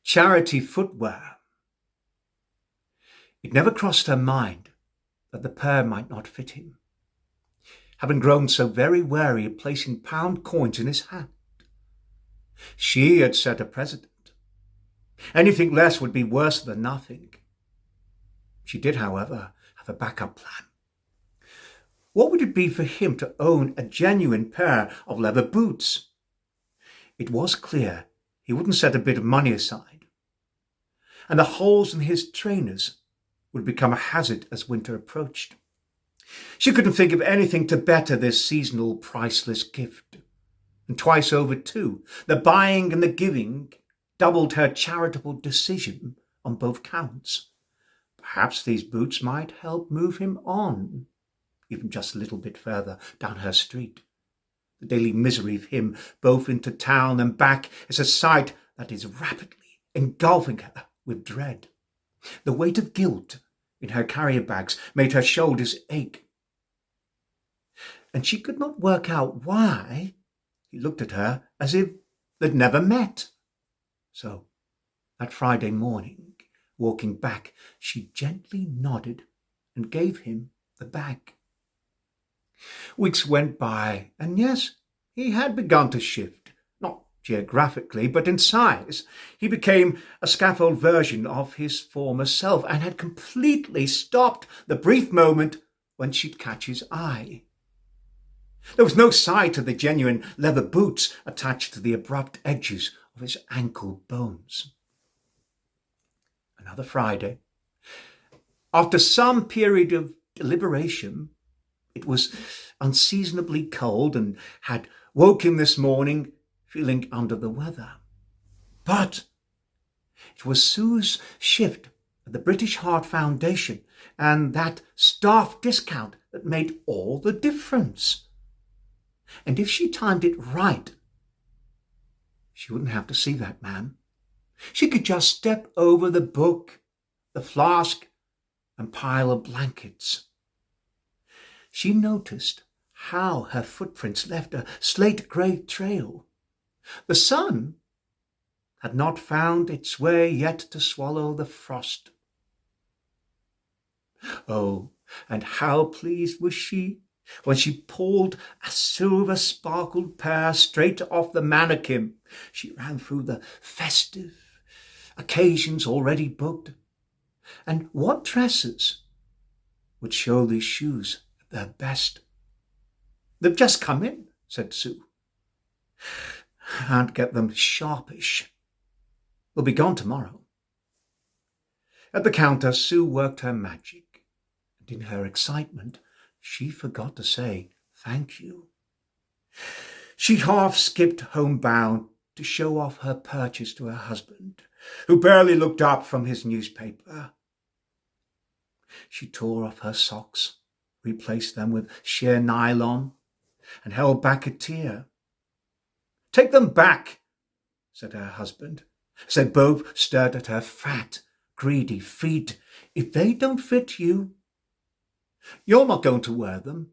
Charity footwear. It never crossed her mind that the pair might not fit him, having grown so very wary of placing pound coins in his hand. She had set a precedent. Anything less would be worse than nothing. She did, however, have a backup plan. What would it be for him to own a genuine pair of leather boots? It was clear he wouldn't set a bit of money aside, and the holes in his trainers would become a hazard as winter approached. She couldn't think of anything to better this seasonal priceless gift. And twice over too, the buying and the giving doubled her charitable decision on both counts. Perhaps these boots might help move him on, even just a little bit further down her street. The daily misery of him, both into town and back, is a sight that is rapidly engulfing her with dread. The weight of guilt in her carrier bags made her shoulders ache, and she could not work out why he looked at her as if they'd never met. So, that Friday morning, walking back, she gently nodded and gave him the bag. Weeks went by, and yes, he had begun to shift, not geographically, but in size. He became a scaffold version of his former self, and had completely stopped the brief moment when she'd catch his eye. There was no side to the genuine leather boots attached to the abrupt edges of his ankle bones. Another Friday. After some period of deliberation, it was unseasonably cold and had woke him this morning feeling under the weather. But it was Sue's shift at the British Heart Foundation and that staff discount that made all the difference. And if she timed it right, she wouldn't have to see that man. She could just step over the book, the flask, and pile of blankets. She noticed how her footprints left a slate-grey trail. The sun had not found its way yet to swallow the frost. Oh, and how pleased was she when she pulled a silver-sparkled pair straight off the mannequin. She ran through the festive occasions already booked. And what dresses would show these shoes at their best? "They've just come in," said Sue. "Can't get them sharpish. They'll be gone tomorrow." At the counter, Sue worked her magic, and in her excitement, she forgot to say thank you. She half skipped homebound to show off her purchase to her husband, who barely looked up from his newspaper. She tore off her socks, replaced them with sheer nylon, and held back a tear. "Take them back," said her husband, as they both stared at her fat, greedy feet. "If they don't fit you, you're not going to wear them.